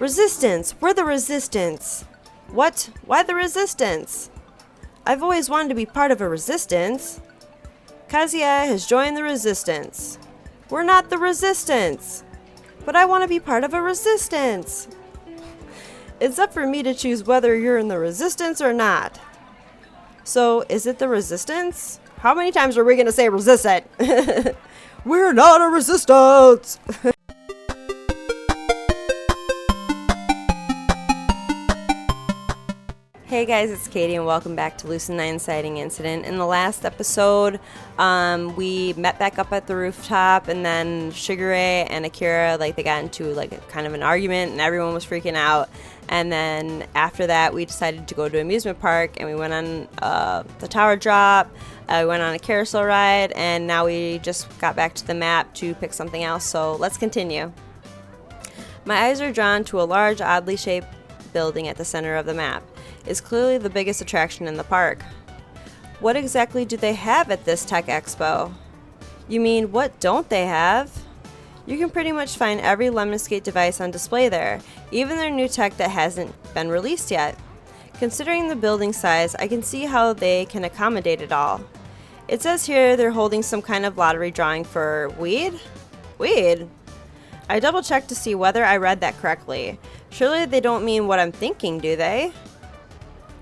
Resistance! We're the resistance! What? Why the resistance? I've always wanted to be part of a resistance. Kazuya has joined the resistance. We're not the resistance! But I want to be part of a resistance! It's up for me to choose whether you're in the resistance or not. So, is it the resistance? How many times are we going to say resistant? We're not a resistance! Hey guys, it's Katie and welcome back to Lucid Inciting Incident. In the last episode, we met back up at the rooftop, and then Shigure and Akira, they got into kind of an argument and everyone was freaking out. And then after that, we decided to go to an amusement park and we went on the tower drop, we went on a carousel ride, and now we just got back to the map to pick something else, so let's continue. My eyes are drawn to a large, oddly shaped building at the center of the map. It's clearly the biggest attraction in the park. What exactly do they have at this tech expo? You mean, what don't they have? You can pretty much find every Lemniscate device on display there, even their new tech that hasn't been released yet. Considering the building size, I can see how they can accommodate it all. It says here they're holding some kind of lottery drawing for weed? Weed? I double checked to see whether I read that correctly. Surely they don't mean what I'm thinking, do they?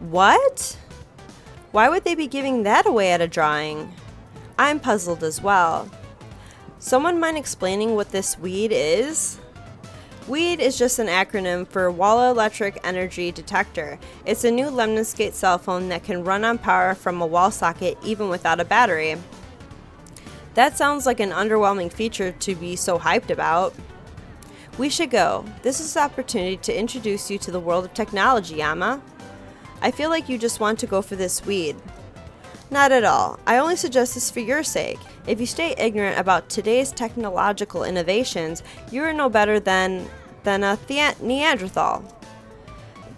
What? Why would they be giving that away at a drawing? I'm puzzled as well. Someone mind explaining what this WEED is? WEED is just an acronym for Wall Electric Energy Detector. It's a new Lemniscate cell phone that can run on power from a wall socket even without a battery. That sounds like an underwhelming feature to be so hyped about. We should go. This is an opportunity to introduce you to the world of technology, Yama. I feel like you just want to go for this weed. Not at all. I only suggest this for your sake. If you stay ignorant about today's technological innovations, you are no better than a Neanderthal.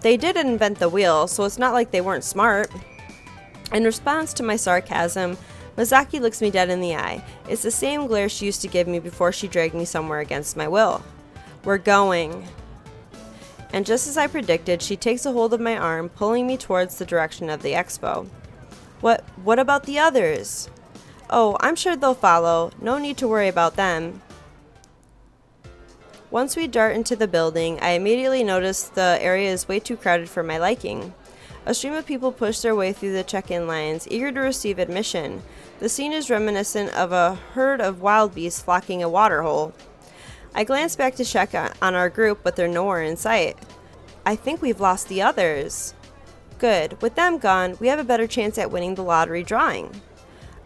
They did invent the wheel, so it's not like they weren't smart. In response to my sarcasm, Misaki looks me dead in the eye. It's the same glare she used to give me before she dragged me somewhere against my will. We're going. And just as I predicted, she takes a hold of my arm, pulling me towards the direction of the expo. What about the others? Oh, I'm sure they'll follow. No need to worry about them. Once we dart into the building, I immediately notice the area is way too crowded for my liking. A stream of people push their way through the check-in lines, eager to receive admission. The scene is reminiscent of a herd of wild beasts flocking a waterhole. I glance back to check on our group, but they're nowhere in sight. I think we've lost the others. Good. With them gone, we have a better chance at winning the lottery drawing.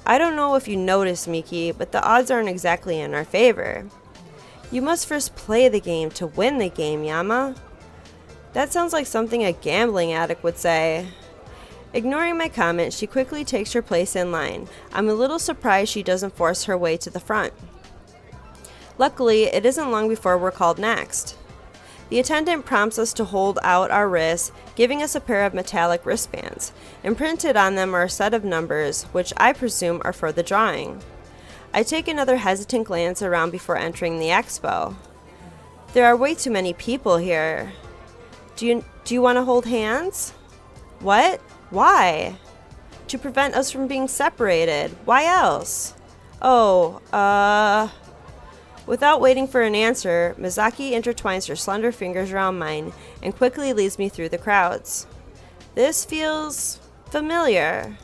I don't know if you noticed, Miki, but the odds aren't exactly in our favor. You must first play the game to win the game, Yama. That sounds like something a gambling addict would say. Ignoring my comment, she quickly takes her place in line. I'm a little surprised she doesn't force her way to the front. Luckily, it isn't long before we're called next. The attendant prompts us to hold out our wrists, giving us a pair of metallic wristbands. Imprinted on them are a set of numbers, which I presume are for the drawing. I take another hesitant glance around before entering the expo. There are way too many people here. Do you want to hold hands? What? Why? To prevent us from being separated. Why else? Without waiting for an answer, Misaki intertwines her slender fingers around mine and quickly leads me through the crowds. This feels familiar.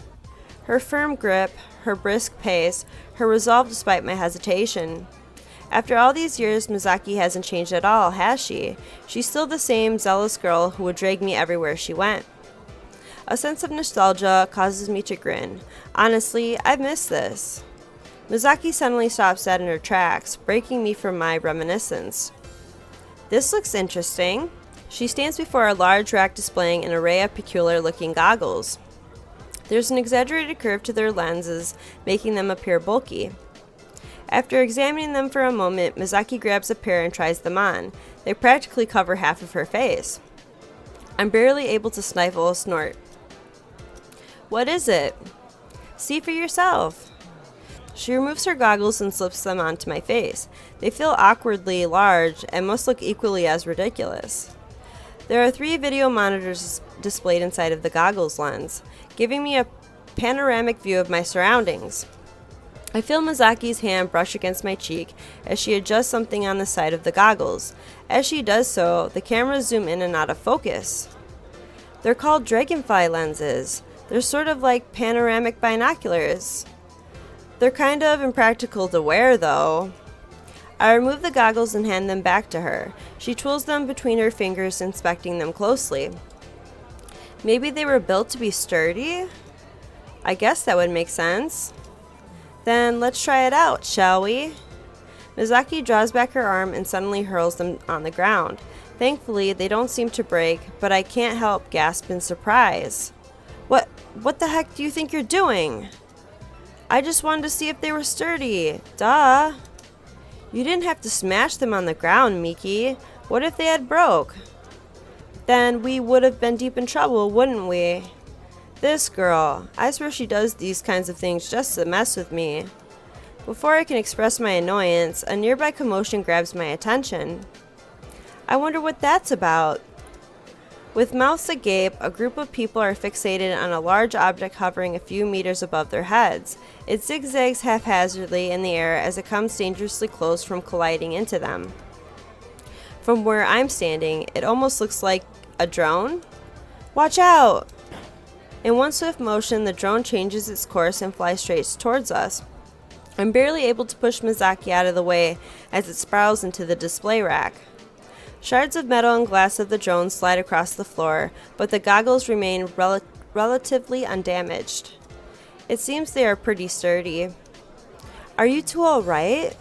Her firm grip, her brisk pace, her resolve despite my hesitation. After all these years, Misaki hasn't changed at all, has she? She's still the same zealous girl who would drag me everywhere she went. A sense of nostalgia causes me to grin. Honestly, I've missed this. Misaki suddenly stops dead in her tracks, breaking me from my reminiscence. This looks interesting. She stands before a large rack displaying an array of peculiar-looking goggles. There's an exaggerated curve to their lenses, making them appear bulky. After examining them for a moment, Misaki grabs a pair and tries them on. They practically cover half of her face. I'm barely able to stifle a snort. What is it? See for yourself. She removes her goggles and slips them onto my face. They feel awkwardly large and must look equally as ridiculous. There are 3 video monitors displayed inside of the goggles lens, giving me a panoramic view of my surroundings. I feel Misaki's hand brush against my cheek as she adjusts something on the side of the goggles. As she does so, the cameras zoom in and out of focus. They're called dragonfly lenses. They're sort of like panoramic binoculars. They're kind of impractical to wear, though. I remove the goggles and hand them back to her. She twirls them between her fingers, inspecting them closely. Maybe they were built to be sturdy? I guess that would make sense. Then let's try it out, shall we? Misaki draws back her arm and suddenly hurls them on the ground. Thankfully, they don't seem to break, but I can't help gasp in surprise. What the heck do you think you're doing? I just wanted to see if they were sturdy. Duh. You didn't have to smash them on the ground, Miki. What if they had broke? Then we would have been deep in trouble, wouldn't we? This girl, I swear she does these kinds of things just to mess with me. Before I can express my annoyance, a nearby commotion grabs my attention. I wonder what that's about. With mouths agape, a group of people are fixated on a large object hovering a few meters above their heads. It zigzags haphazardly in the air as it comes dangerously close from colliding into them. From where I'm standing, it almost looks like a drone. Watch out! In one swift motion, the drone changes its course and flies straight towards us. I'm barely able to push Misaki out of the way as it spirals into the display rack. Shards of metal and glass of the drone slide across the floor, but the goggles remain relatively undamaged. It seems they are pretty sturdy. Are you two alright?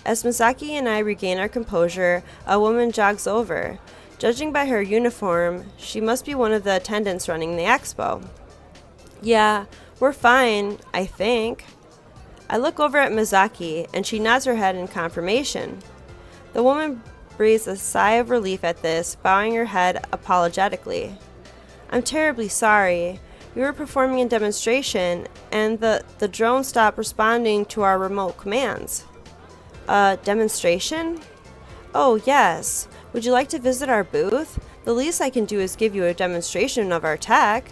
As Misaki and I regain our composure, a woman jogs over. Judging by her uniform, she must be one of the attendants running the expo. Yeah, we're fine, I think. I look over at Misaki, and she nods her head in confirmation. The woman breathes a sigh of relief at this, bowing her head apologetically. I'm terribly sorry. We were performing a demonstration, and the drone stopped responding to our remote commands. Demonstration? Oh, yes. Would you like to visit our booth? The least I can do is give you a demonstration of our tech.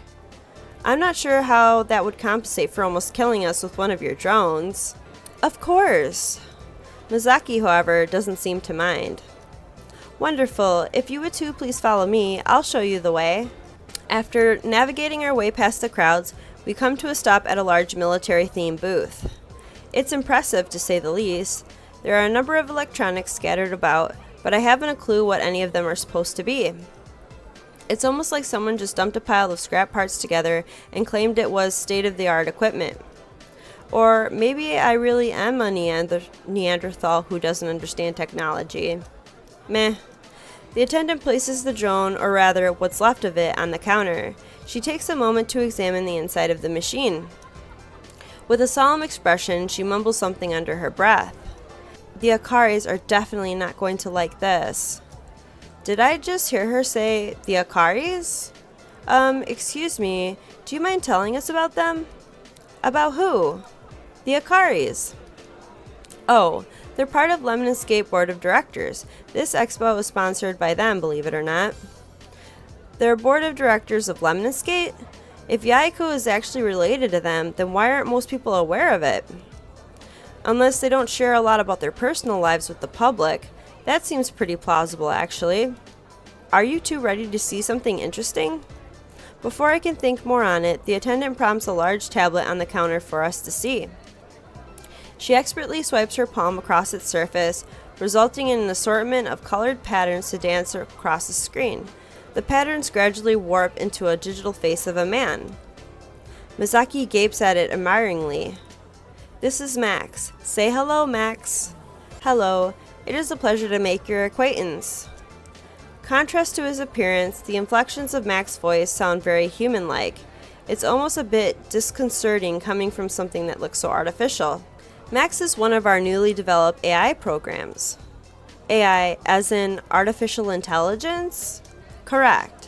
I'm not sure how that would compensate for almost killing us with one of your drones. Of course. Misaki, however, doesn't seem to mind. Wonderful. If you would too please follow me, I'll show you the way. After navigating our way past the crowds, we come to a stop at a large military-themed booth. It's impressive, to say the least. There are a number of electronics scattered about, but I haven't a clue what any of them are supposed to be. It's almost like someone just dumped a pile of scrap parts together and claimed it was state-of-the-art equipment. Or maybe I really am a Neanderthal who doesn't understand technology. Meh. The attendant places the drone, or rather what's left of it, on the counter. She takes a moment to examine the inside of the machine. With a solemn expression, she mumbles something under her breath. The Akaris are definitely not going to like this. Did I just hear her say the Akaris? Excuse me, do you mind telling us about them? About who? The Akaris. Oh, they're part of Lemniscape Board of Directors. This expo is sponsored by them, believe it or not. They're Board of Directors of Lemniscape? If Yaiko is actually related to them, then why aren't most people aware of it? Unless they don't share a lot about their personal lives with the public. That seems pretty plausible, actually. Are you two ready to see something interesting? Before I can think more on it, the attendant prompts a large tablet on the counter for us to see. She expertly swipes her palm across its surface, resulting in an assortment of colored patterns to dance across the screen. The patterns gradually warp into a digital face of a man. Misaki gapes at it admiringly. This is Max. Say hello, Max. Hello. It is a pleasure to make your acquaintance. Contrast to his appearance, the inflections of Max's voice sound very human-like. It's almost a bit disconcerting coming from something that looks so artificial. Max is one of our newly developed AI programs. AI as in artificial intelligence? Correct.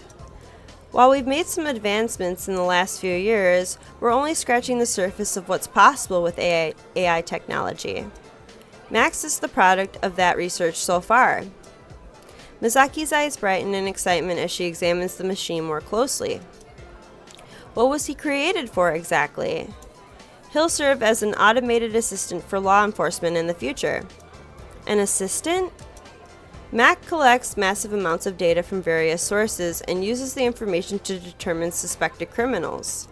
While we've made some advancements in the last few years, we're only scratching the surface of what's possible with AI technology. Max is the product of that research so far. Misaki's eyes brighten in excitement as she examines the machine more closely. What was he created for exactly? He'll serve as an automated assistant for law enforcement in the future. An assistant? Mac collects massive amounts of data from various sources and uses the information to determine suspected criminals.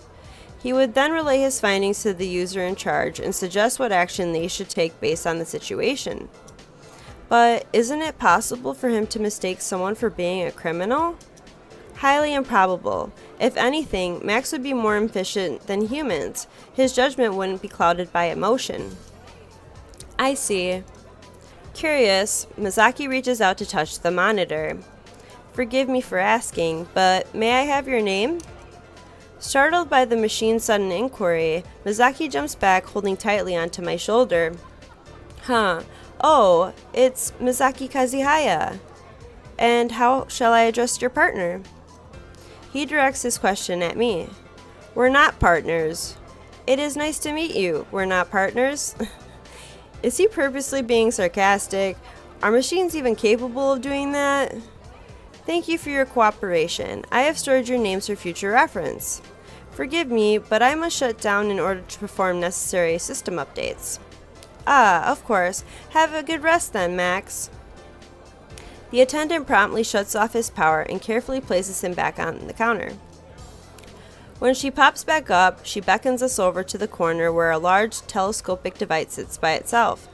He would then relay his findings to the user in charge and suggest what action they should take based on the situation. But isn't it possible for him to mistake someone for being a criminal? Highly improbable. If anything, Max would be more efficient than humans. His judgment wouldn't be clouded by emotion. I see. Curious, Misaki reaches out to touch the monitor. Forgive me for asking, but may I have your name? Startled by the machine's sudden inquiry, Misaki jumps back, holding tightly onto my shoulder. Oh, it's Misaki Kazihaya. And how shall I address your partner? He directs his question at me. We're not partners. It is nice to meet you. We're not partners? Is he purposely being sarcastic? Are machines even capable of doing that? Thank you for your cooperation. I have stored your names for future reference. Forgive me, but I must shut down in order to perform necessary system updates. Ah, of course. Have a good rest then, Max. The attendant promptly shuts off his power and carefully places him back on the counter. When she pops back up, she beckons us over to the corner where a large telescopic device sits by itself.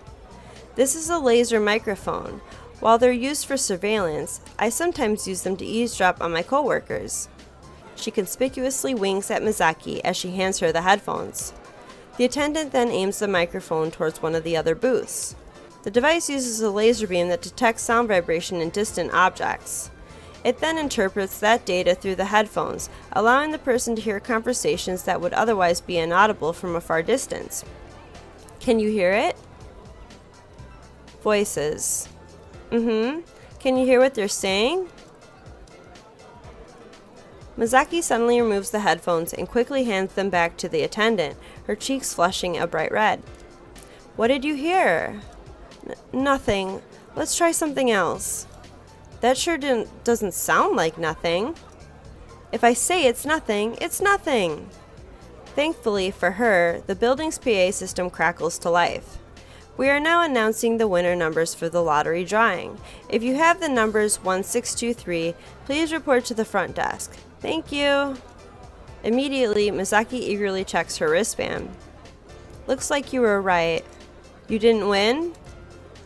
This is a laser microphone. While they're used for surveillance, I sometimes use them to eavesdrop on my coworkers. She conspicuously winks at Misaki as she hands her the headphones. The attendant then aims the microphone towards one of the other booths. The device uses a laser beam that detects sound vibration in distant objects. It then interprets that data through the headphones, allowing the person to hear conversations that would otherwise be inaudible from a far distance. Can you hear it? Voices. Can you hear what they're saying? Misaki suddenly removes the headphones and quickly hands them back to the attendant, her cheeks flushing a bright red. What did you hear? Nothing. Let's try something else. That sure doesn't sound like nothing. If I say it's nothing, it's nothing. Thankfully for her, the building's PA system crackles to life. We are now announcing the winner numbers for the lottery drawing. If you have the numbers 1623, please report to the front desk. Thank you. Immediately, Misaki eagerly checks her wristband. Looks like you were right. You didn't win?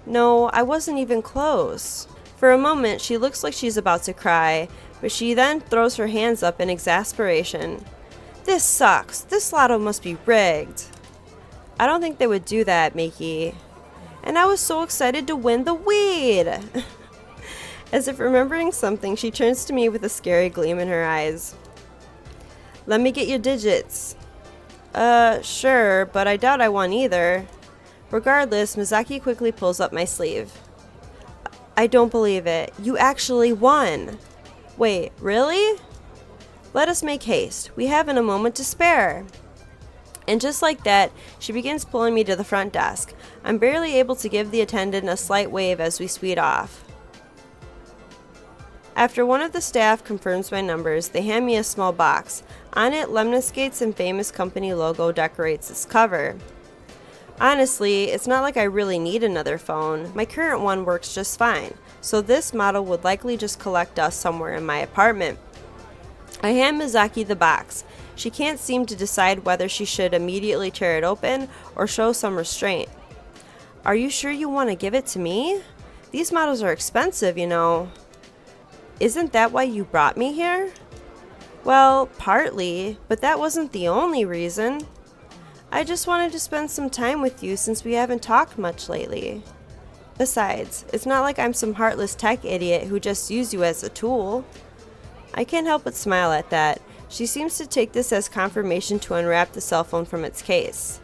No, I wasn't even close. For a moment, she looks like she's about to cry, but she then throws her hands up in exasperation. This sucks. This lotto must be rigged. I don't think they would do that, Miki. And I was so excited to win the weed. As if remembering something, she turns to me with a scary gleam in her eyes. Let me get your digits. Sure, but I doubt I won either. Regardless, Misaki quickly pulls up my sleeve. I don't believe it. You actually won. Wait, really? Let us make haste. We haven't a moment to spare. And just like that, she begins pulling me to the front desk. I'm barely able to give the attendant a slight wave as we speed off. After one of the staff confirms my numbers, they hand me a small box. On it, Lemniscate's infamous company logo decorates its cover. Honestly, it's not like I really need another phone. My current one works just fine, so this model would likely just collect dust somewhere in my apartment. I hand Misaki the box. She can't seem to decide whether she should immediately tear it open or show some restraint. Are you sure you want to give it to me? These models are expensive, you know. Isn't that why you brought me here? Well, partly, but that wasn't the only reason. I just wanted to spend some time with you since we haven't talked much lately. Besides, it's not like I'm some heartless tech idiot who just used you as a tool. I can't help but smile at that. She seems to take this as confirmation to unwrap the cell phone from its case.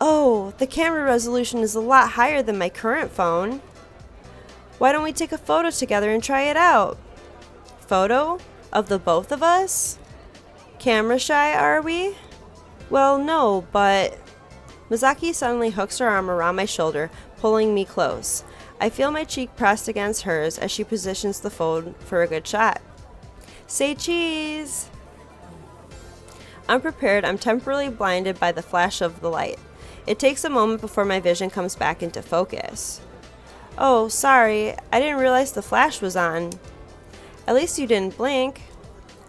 Oh, the camera resolution is a lot higher than my current phone. Why don't we take a photo together and try it out? Photo? Of the both of us? Camera shy, are we? Well, no, but... Misaki suddenly hooks her arm around my shoulder, pulling me close. I feel my cheek pressed against hers as she positions the phone for a good shot. Say cheese! Unprepared, I'm temporarily blinded by the flash of the light. It takes a moment before my vision comes back into focus. Oh, sorry, I didn't realize the flash was on. At least you didn't blink.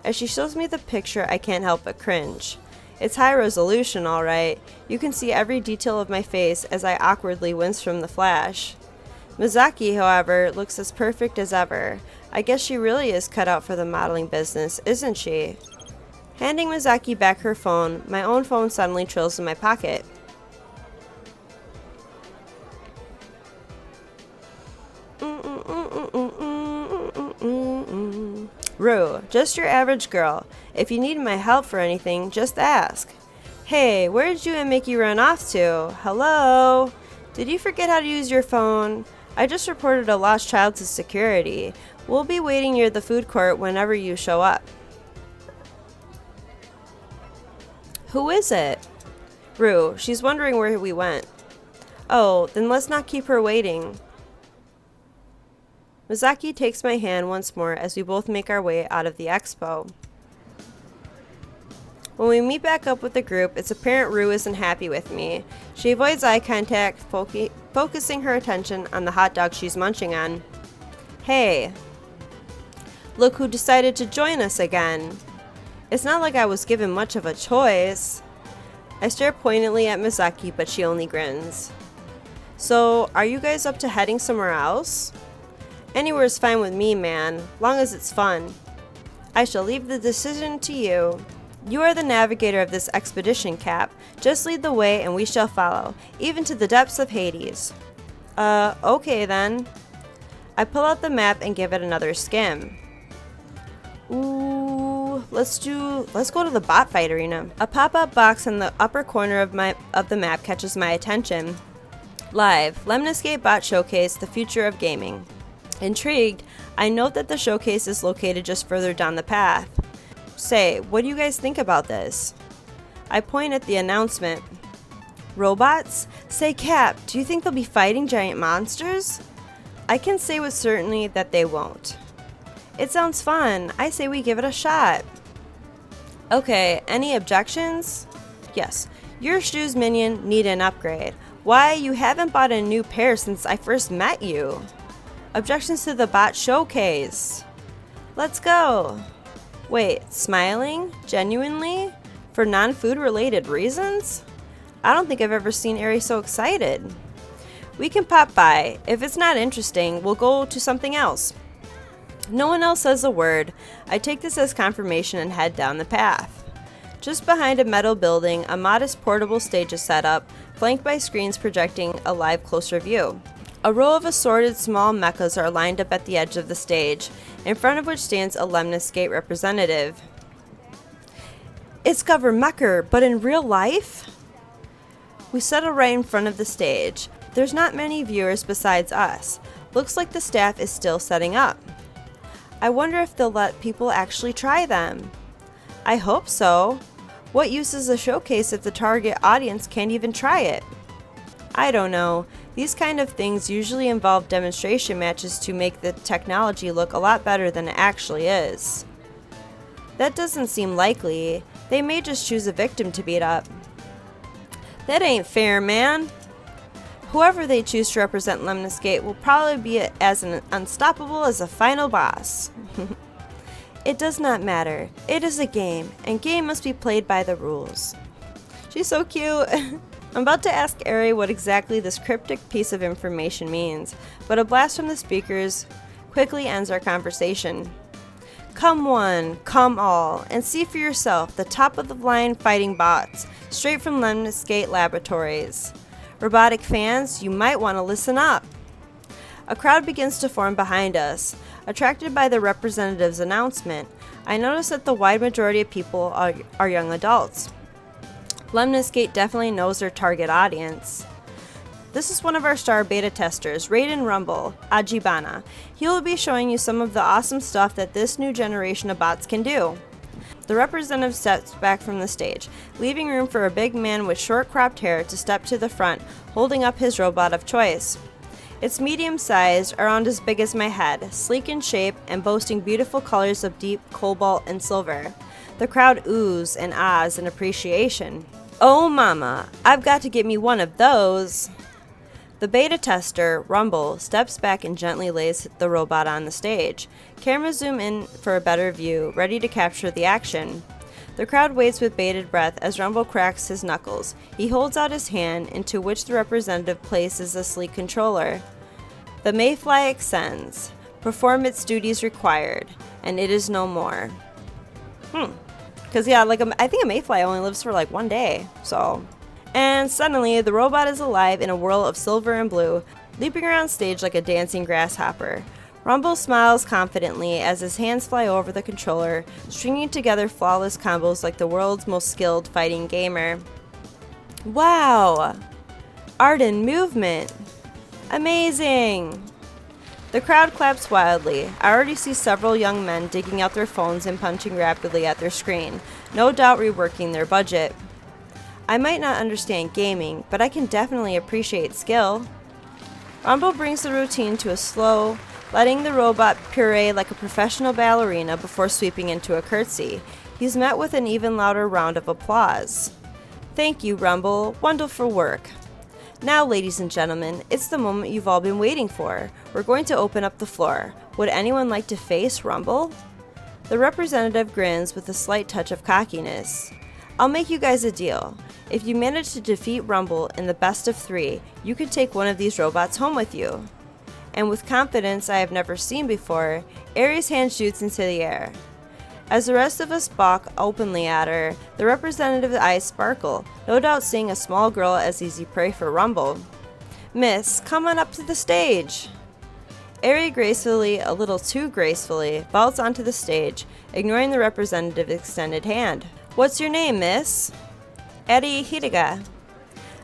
As she shows me the picture, I can't help but cringe. It's high resolution, all right. You can see every detail of my face as I awkwardly wince from the flash. Misaki, however, looks as perfect as ever. I guess she really is cut out for the modeling business, isn't she? Handing Misaki back her phone, my own phone suddenly trills in my pocket. Rue, just your average girl. If you need my help for anything, just ask. Hey, where did you and Mickey run off to? Hello? Did you forget how to use your phone? I just reported a lost child to security. We'll be waiting near the food court whenever you show up. Who is it? Rue, she's wondering where we went. Oh, then let's not keep her waiting. Misaki takes my hand once more as we both make our way out of the expo. When we meet back up with the group, it's apparent Rue isn't happy with me. She avoids eye contact, focusing her attention on the hot dog she's munching on. Hey, look who decided to join us again. It's not like I was given much of a choice. I stare poignantly at Misaki, but she only grins. So, are you guys up to heading somewhere else? Anywhere's fine with me, man, long as it's fun. I shall leave the decision to you. You are the navigator of this expedition, Cap. Just lead the way and we shall follow, even to the depths of Hades. Okay then. I pull out the map and give it another skim. Ooh, let's go to the bot fight arena. A pop-up box in the upper corner of the map catches my attention. Live, Lemniscate Bot Showcase, the future of gaming. Intrigued, I note that the showcase is located just further down the path. Say, what do you guys think about this? I point at the announcement. Robots? Say, Cap, do you think they'll be fighting giant monsters? I can say with certainty that they won't. It sounds fun. I say we give it a shot. Okay, any objections? Yes, your shoes, minion, need an upgrade. Why, you haven't bought a new pair since I first met you. Objections to the bot showcase. Let's go. Wait, smiling? Genuinely? For non-food related reasons? I don't think I've ever seen Airi so excited. We can pop by. If it's not interesting, we'll go to something else. No one else says a word. I take this as confirmation and head down the path. Just behind a metal building, a modest portable stage is set up, flanked by screens projecting a live closer view. A row of assorted small mechas are lined up at the edge of the stage, in front of which stands a Lemniscate representative. It's Governor Mecher, but in real life? We settle right in front of the stage. There's not many viewers besides us. Looks like the staff is still setting up. I wonder if they'll let people actually try them. I hope so. What use is a showcase if the target audience can't even try it? I don't know. These kind of things usually involve demonstration matches to make the technology look a lot better than it actually is. That doesn't seem likely. They may just choose a victim to beat up. That ain't fair, man. Whoever they choose to represent Lemniscate will probably be as unstoppable as a final boss. It does not matter. It is a game, and game must be played by the rules. She's so cute. I'm about to ask Airi what exactly this cryptic piece of information means, but a blast from the speakers quickly ends our conversation. Come one, come all, and see for yourself the top-of-the-line fighting bots, straight from Lemniscate Laboratories. Robotic fans, you might want to listen up. A crowd begins to form behind us. Attracted by the representative's announcement, I notice that the wide majority of people are young adults. Lemniscate definitely knows their target audience. This is one of our star beta testers, Raiden Rumble, Ajibana. He will be showing you some of the awesome stuff that this new generation of bots can do. The representative steps back from the stage, leaving room for a big man with short cropped hair to step to the front, holding up his robot of choice. It's medium-sized, around as big as my head, sleek in shape, and boasting beautiful colors of deep cobalt and silver. The crowd oohs and ahs in appreciation. Oh mama, I've got to get me one of those! The beta tester, Rumble, steps back and gently lays the robot on the stage. Cameras zoom in for a better view, ready to capture the action. The crowd waits with bated breath as Rumble cracks his knuckles. He holds out his hand, into which the representative places a sleek controller. The mayfly extends. Perform its duties required, and it is no more. Because, yeah, I think a mayfly only lives for, 1 day, so... And suddenly, the robot is alive in a whirl of silver and blue, leaping around stage like a dancing grasshopper. Rumble smiles confidently as his hands fly over the controller, stringing together flawless combos like the world's most skilled fighting gamer. Wow! Art and movement! Amazing! The crowd claps wildly. I already see several young men digging out their phones and punching rapidly at their screen, no doubt reworking their budget. I might not understand gaming, but I can definitely appreciate skill. Rumble brings the routine to a slow, letting the robot puree like a professional ballerina before sweeping into a curtsy. He's met with an even louder round of applause. Thank you, Rumble. Wonderful work. Now, ladies and gentlemen, it's the moment you've all been waiting for. We're going to open up the floor. Would anyone like to face Rumble? The representative grins with a slight touch of cockiness. I'll make you guys a deal. If you manage to defeat Rumble in the best of 3, you can take one of these robots home with you. And with confidence I have never seen before, Airi's hand shoots into the air. As the rest of us balk openly at her, the representative's eyes sparkle, no doubt seeing a small girl as easy prey for Rumble. Miss, come on up to the stage! Airi gracefully, a little too gracefully, vaults onto the stage, ignoring the representative's extended hand. What's your name, miss? Airi Hidaga.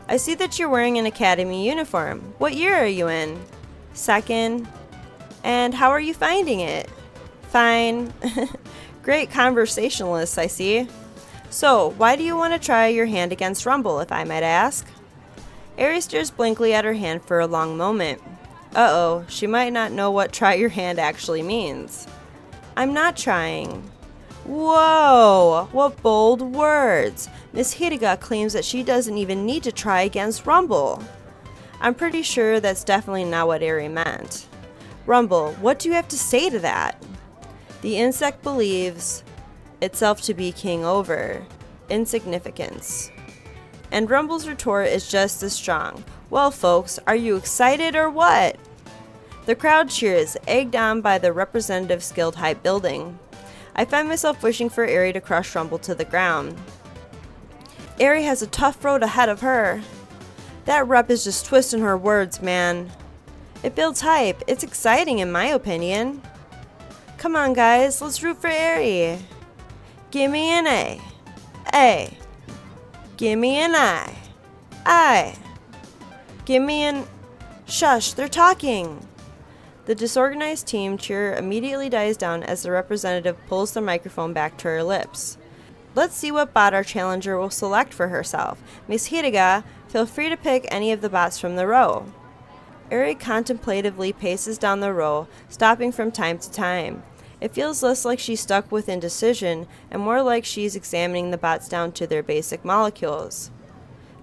I see that you're wearing an academy uniform. What year are you in? Second. And how are you finding it? Fine. Great conversationalist, I see. So, why do you want to try your hand against Rumble, if I might ask? Airi stares blankly at her hand for a long moment. Uh-oh, she might not know what try your hand actually means. I'm not trying. Whoa, what bold words. Miss Hidaga claims that she doesn't even need to try against Rumble. I'm pretty sure that's definitely not what Airi meant. Rumble, what do you have to say to that? The insect believes itself to be king over insignificance. And Rumble's retort is just as strong. Well, folks, are you excited or what? The crowd cheers, egged on by the representative's skilled hype building. I find myself wishing for Airi to crush Rumble to the ground. Airi has a tough road ahead of her. That rep is just twisting her words, man. It builds hype. It's exciting in my opinion. Come on, guys, let's root for Airi. Give me an A. A. Give me an I. I. Give me an... Shush, they're talking. The disorganized team cheer immediately dies down as the representative pulls the microphone back to her lips. Let's see what bot our challenger will select for herself. Miss Hidaga, feel free to pick any of the bots from the row. Airi contemplatively paces down the row, stopping from time to time. It feels less like she's stuck with indecision and more like she's examining the bots down to their basic molecules.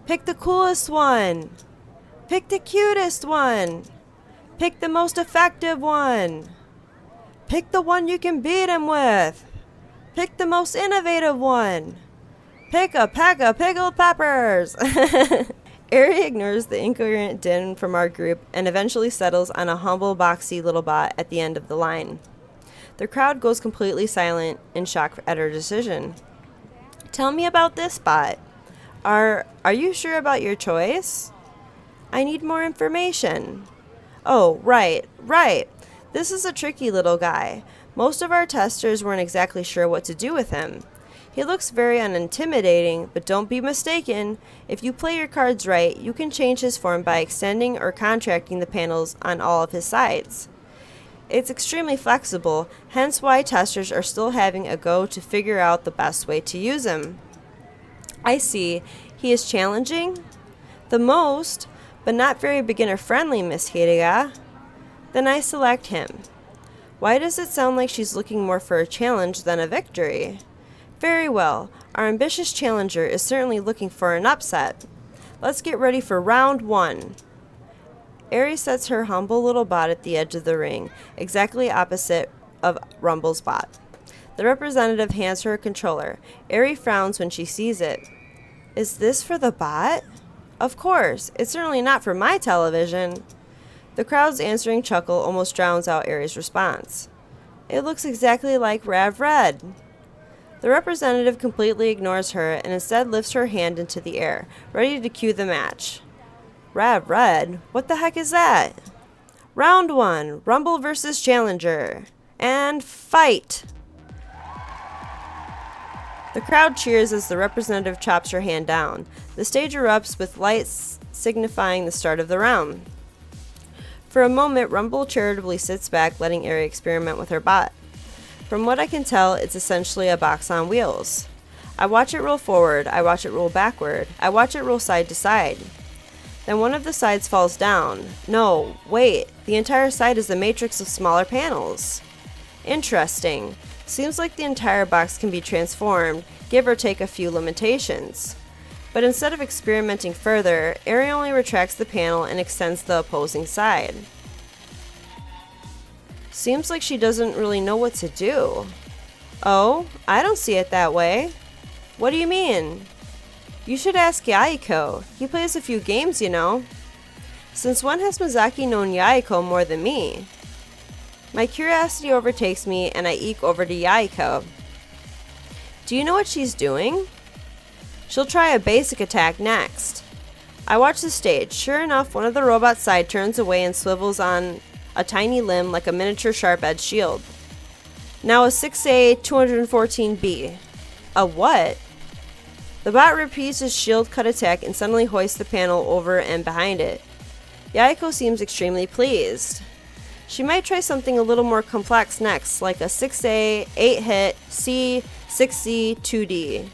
Pick the coolest one! Pick the cutest one! Pick the most effective one! Pick the one you can beat him with! Pick the most innovative one! Pick a pack of pickled peppers! Airi ignores the incoherent din from our group and eventually settles on a humble, boxy little bot at the end of the line. The crowd goes completely silent in shock at her decision. Tell me about this bot. Are you sure about your choice? I need more information. Oh, right. This is a tricky little guy. Most of our testers weren't exactly sure what to do with him. He looks very unintimidating, but don't be mistaken. If you play your cards right, you can change his form by extending or contracting the panels on all of his sides. It's extremely flexible, hence why testers are still having a go to figure out the best way to use him. I see. He is challenging? The most? but not very beginner-friendly, Miss Hidega. Then I select him. Why does it sound like she's looking more for a challenge than a victory? Very well, our ambitious challenger is certainly looking for an upset. Let's get ready for round 1. Airi sets her humble little bot at the edge of the ring, exactly opposite of Rumble's bot. The representative hands her a controller. Airi frowns when she sees it. Is this for the bot? Of course, it's certainly not for my television. The crowd's answering chuckle almost drowns out Airi's response. It looks exactly like Rav Red. The representative completely ignores her and instead lifts her hand into the air, ready to cue the match. Rav Red? What the heck is that? Round 1, Rumble versus Challenger. And fight! The crowd cheers as the representative chops her hand down. The stage erupts with lights signifying the start of the round. For a moment, Rumble charitably sits back, letting Airi experiment with her bot. From what I can tell, it's essentially a box on wheels. I watch it roll forward, I watch it roll backward, I watch it roll side to side. Then one of the sides falls down. No, wait, the entire side is a matrix of smaller panels. Interesting. Seems like the entire box can be transformed, give or take a few limitations. But instead of experimenting further, Airi only retracts the panel and extends the opposing side. Seems like she doesn't really know what to do. Oh, I don't see it that way. What do you mean? You should ask Yaiko. He plays a few games, you know. Since when has Misaki known Yaiko more than me? My curiosity overtakes me and I eke over to Yaiko. Do you know what she's doing? She'll try a basic attack next. I watch the stage. Sure enough, one of the robot's side turns away and swivels on a tiny limb like a miniature sharp-edged shield. Now a 6A 214B. A what? The bot repeats his shield cut attack and suddenly hoists the panel over and behind it. Yaiko seems extremely pleased. She might try something a little more complex next, like a 6A, 8-hit, C, 6C, 2D.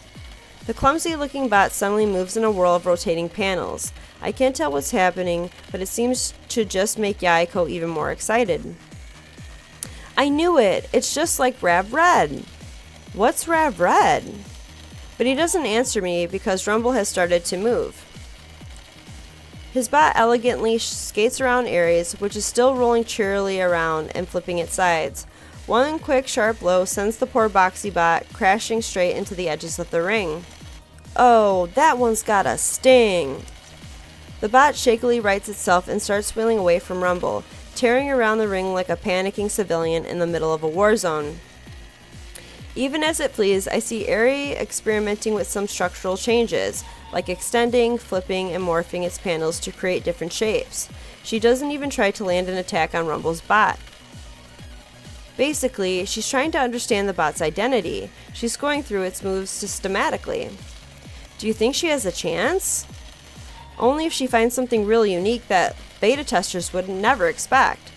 The clumsy-looking bot suddenly moves in a whirl of rotating panels. I can't tell what's happening, but it seems to just make Yaiko even more excited. I knew it! It's just like Rav Red! What's Rav Red? But he doesn't answer me because Rumble has started to move. His bot elegantly skates around Aries, which is still rolling cheerily around and flipping its sides. One quick sharp blow sends the poor boxy bot crashing straight into the edges of the ring. Oh, that one's got a sting! The bot shakily rights itself and starts wheeling away from Rumble, tearing around the ring like a panicking civilian in the middle of a war zone. Even as it flees, I see Airi experimenting with some structural changes, like extending, flipping, and morphing its panels to create different shapes. She doesn't even try to land an attack on Rumble's bot. Basically, she's trying to understand the bot's identity. She's going through its moves systematically. Do you think she has a chance? Only if she finds something really unique that beta testers would never expect.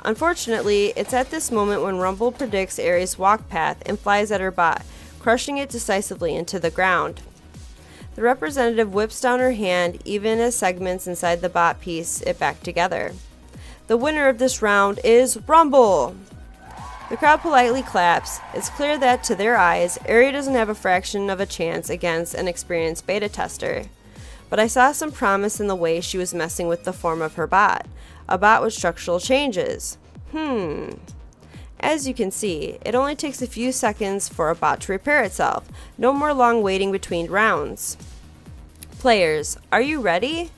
Unfortunately, it's at this moment when Rumble predicts Airi's walk path and flies at her bot, crushing it decisively into the ground. The representative whips down her hand even as segments inside the bot piece it back together. The winner of this round is Rumble! The crowd politely claps. It's clear that, to their eyes, Airi doesn't have a fraction of a chance against an experienced beta tester. But I saw some promise in the way she was messing with the form of her bot. A bot with structural changes. As you can see, it only takes a few seconds for a bot to repair itself. No more long waiting between rounds. Players, are you ready?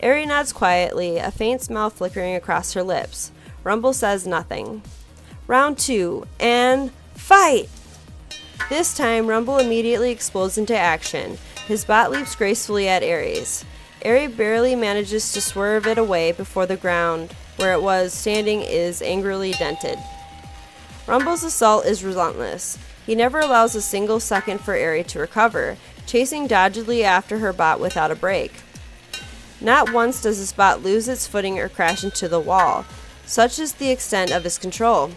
Airi nods quietly, a faint smile flickering across her lips. Rumble says nothing. Round 2, and fight! This time, Rumble immediately explodes into action. His bot leaps gracefully at Airi's. Airi barely manages to swerve it away before the ground where it was standing is angrily dented. Rumble's assault is relentless. He never allows a single second for Airi to recover, chasing doggedly after her bot without a break. Not once does his bot lose its footing or crash into the wall. Such is the extent of his control.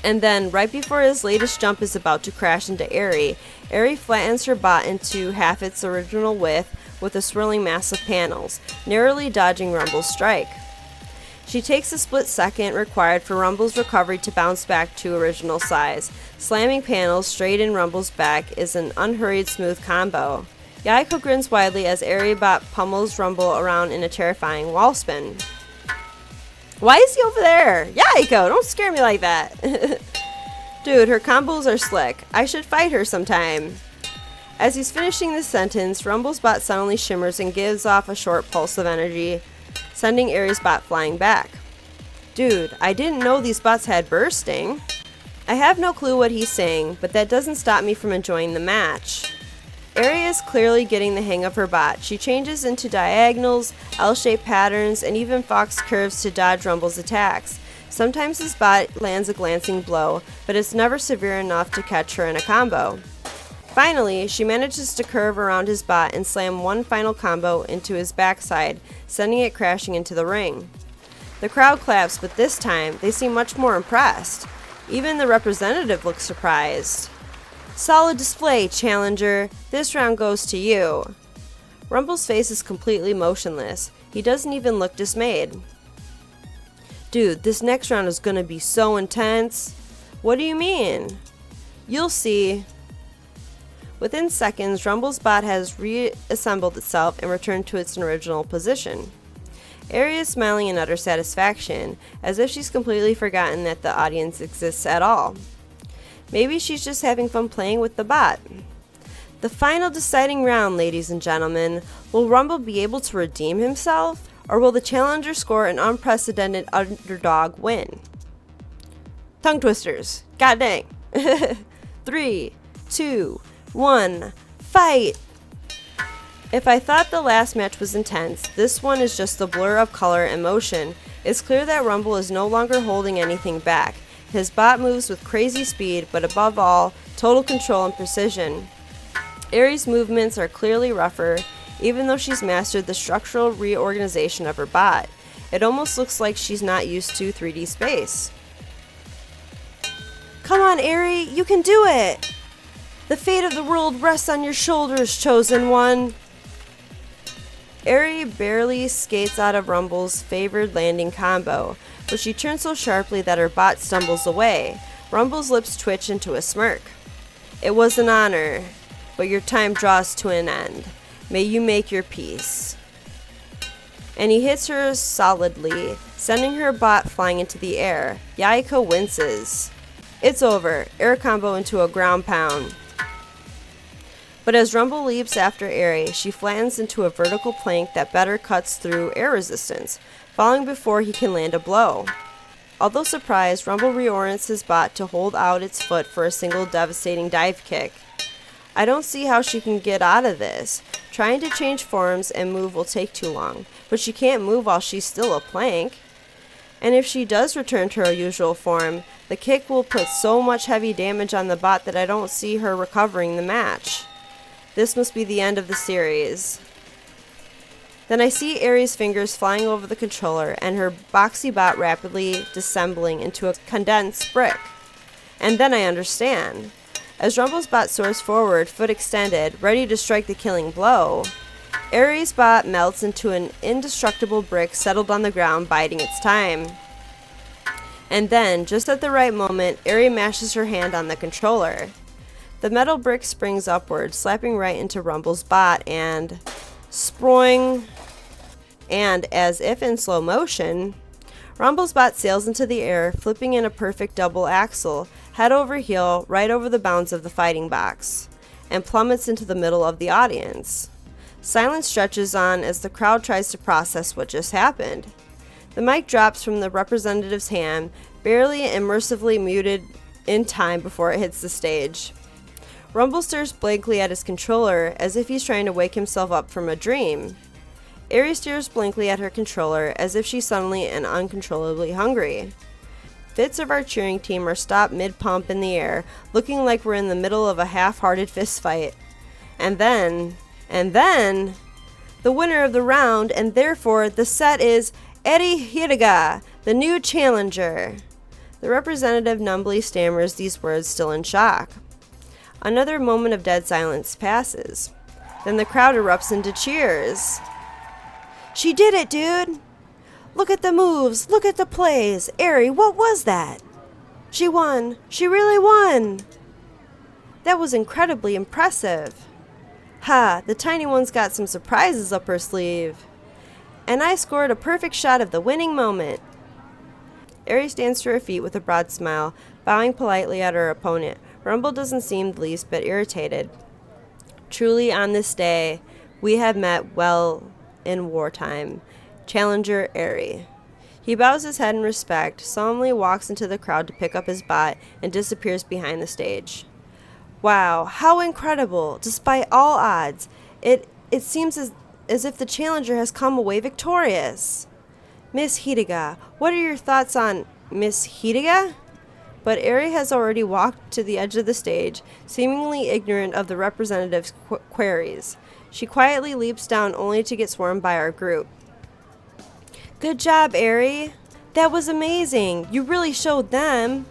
And then, right before his latest jump is about to crash into Airi, Airi flattens her bot into half its original width with a swirling mass of panels, narrowly dodging Rumble's strike. She takes the split second required for Rumble's recovery to bounce back to original size. Slamming panels straight in Rumble's back is an unhurried, smooth combo. Yaiko grins widely as Airi pummels Rumble around in a terrifying wall spin. Why is he over there? Yaiko, don't scare me like that. Dude, her combos are slick. I should fight her sometime. As he's finishing this sentence, Rumble's bot suddenly shimmers and gives off a short pulse of energy, sending Airi's bot flying back. Dude, I didn't know these bots had bursting. I have no clue what he's saying, but that doesn't stop me from enjoying the match. Airi is clearly getting the hang of her bot. She changes into diagonals, L-shaped patterns, and even fox curves to dodge Rumble's attacks. Sometimes his bot lands a glancing blow, but it's never severe enough to catch her in a combo. Finally, she manages to curve around his bot and slam one final combo into his backside, sending it crashing into the ring. The crowd claps, but this time, they seem much more impressed. Even the representative looks surprised. Solid display, challenger. This round goes to you. Rumble's face is completely motionless. He doesn't even look dismayed. Dude, this next round is gonna be so intense. What do you mean? You'll see. Within seconds, Rumble's bot has reassembled itself and returned to its original position. Airi is smiling in utter satisfaction, as if she's completely forgotten that the audience exists at all. Maybe she's just having fun playing with the bot. The final deciding round, ladies and gentlemen. Will Rumble be able to redeem himself, or will the challenger score an unprecedented underdog win? Tongue twisters. God dang. 3, 2, 1, fight! If I thought the last match was intense, this one is just a blur of color and motion. It's clear that Rumble is no longer holding anything back. His bot moves with crazy speed, but above all, total control and precision. Airi's movements are clearly rougher, even though she's mastered the structural reorganization of her bot. It almost looks like she's not used to 3D space. Come on, Airi, you can do it! The fate of the world rests on your shoulders, chosen one. Airi barely skates out of Rumble's favored landing combo, but she turns so sharply that her bot stumbles away. Rumble's lips twitch into a smirk. It was an honor, but your time draws to an end. May you make your peace. And he hits her solidly, sending her bot flying into the air. Yaiko winces. It's over. Air combo into a ground pound. But as Rumble leaps after Airi, she flattens into a vertical plank that better cuts through air resistance, falling before he can land a blow. Although surprised, Rumble reorients his bot to hold out its foot for a single devastating dive kick. I don't see how she can get out of this. Trying to change forms and move will take too long, but she can't move while she's still a plank. And if she does return to her usual form, the kick will put so much heavy damage on the bot that I don't see her recovering the match. This must be the end of the series. Then I see Airi's fingers flying over the controller and her boxy bot rapidly dissembling into a condensed brick. And then I understand. As Rumble's bot soars forward, foot extended, ready to strike the killing blow, Airi's bot melts into an indestructible brick settled on the ground, biding its time. And then, just at the right moment, Airi mashes her hand on the controller. The metal brick springs upward, slapping right into Rumble's bot, and sproing. And as if in slow motion, Rumble's bot sails into the air, flipping in a perfect double axel, head over heel, right over the bounds of the fighting box, and plummets into the middle of the audience. Silence stretches on as the crowd tries to process what just happened. The mic drops from the representative's hand, barely immersively muted in time before it hits the stage. Rumble stares blankly at his controller as if he's trying to wake himself up from a dream. Airi stares blankly at her controller as if she's suddenly and uncontrollably hungry. Fits of our cheering team are stopped mid-pump in the air, looking like we're in the middle of a half-hearted fistfight. And then, the winner of the round, and therefore the set, is Airi Hiraga, the new challenger. The representative numbly stammers these words, still in shock. Another moment of dead silence passes. Then the crowd erupts into cheers. She did it, dude! Look at the moves, look at the plays. Airi, what was that? She won. She really won. That was incredibly impressive. Ha, the tiny one's got some surprises up her sleeve. And I scored a perfect shot of the winning moment. Airi stands to her feet with a broad smile, bowing politely at her opponent. Rumble doesn't seem the least bit irritated. Truly on this day, we have met well in wartime. Challenger Airi. He bows his head in respect, solemnly walks into the crowd to pick up his bot, and disappears behind the stage. Wow, how incredible! Despite all odds, it seems as if the challenger has come away victorious. Miss Hidaga, what are your thoughts on Miss Hidaga? But Airi has already walked to the edge of the stage, seemingly ignorant of the representative's queries. She quietly leaps down only to get swarmed by our group. Good job, Airi. That was amazing. You really showed them.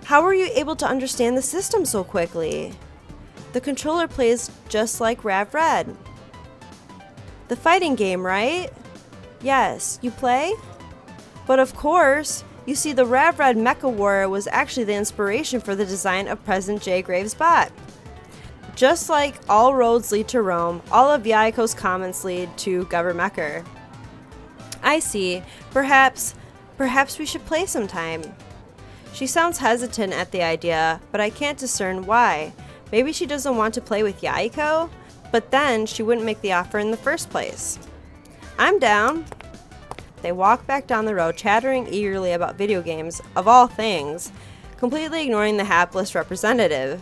How were you able to understand the system so quickly? The controller plays just like Rav Red. The fighting game, right? Yes, you play? But of course, you see the Rav Red Mecha Warrior was actually the inspiration for the design of President J. Graves' bot. Just like all roads lead to Rome, all of Yaiko's comments lead to Governmecker. I see. Perhaps we should play sometime. She sounds hesitant at the idea, but I can't discern why. Maybe she doesn't want to play with Yaiko, but then she wouldn't make the offer in the first place. I'm down. They walk back down the road, chattering eagerly about video games, of all things, completely ignoring the hapless representative.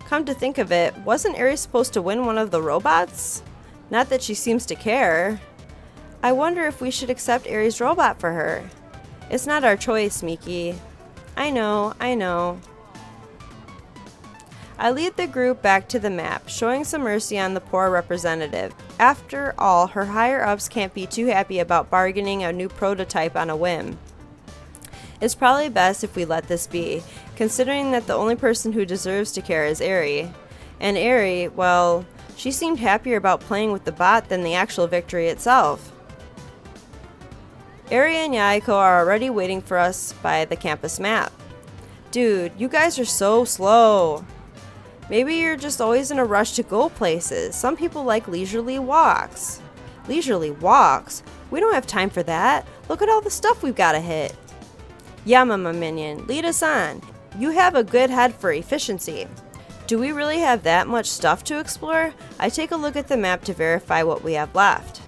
Come to think of it, wasn't Airi supposed to win one of the robots? Not that she seems to care. I wonder if we should accept Airi's robot for her. It's not our choice, Miki. I know. I lead the group back to the map, showing some mercy on the poor representative. After all, her higher-ups can't be too happy about bargaining a new prototype on a whim. It's probably best if we let this be, considering that the only person who deserves to care is Airi. And Airi, well, she seemed happier about playing with the bot than the actual victory itself. Airi and Yaiko are already waiting for us by the campus map. Dude, you guys are so slow. Maybe you're just always in a rush to go places. Some people like leisurely walks. Leisurely walks? We don't have time for that. Look at all the stuff we've got to hit. Yama, my minion, lead us on. You have a good head for efficiency. Do we really have that much stuff to explore? I take a look at the map to verify what we have left.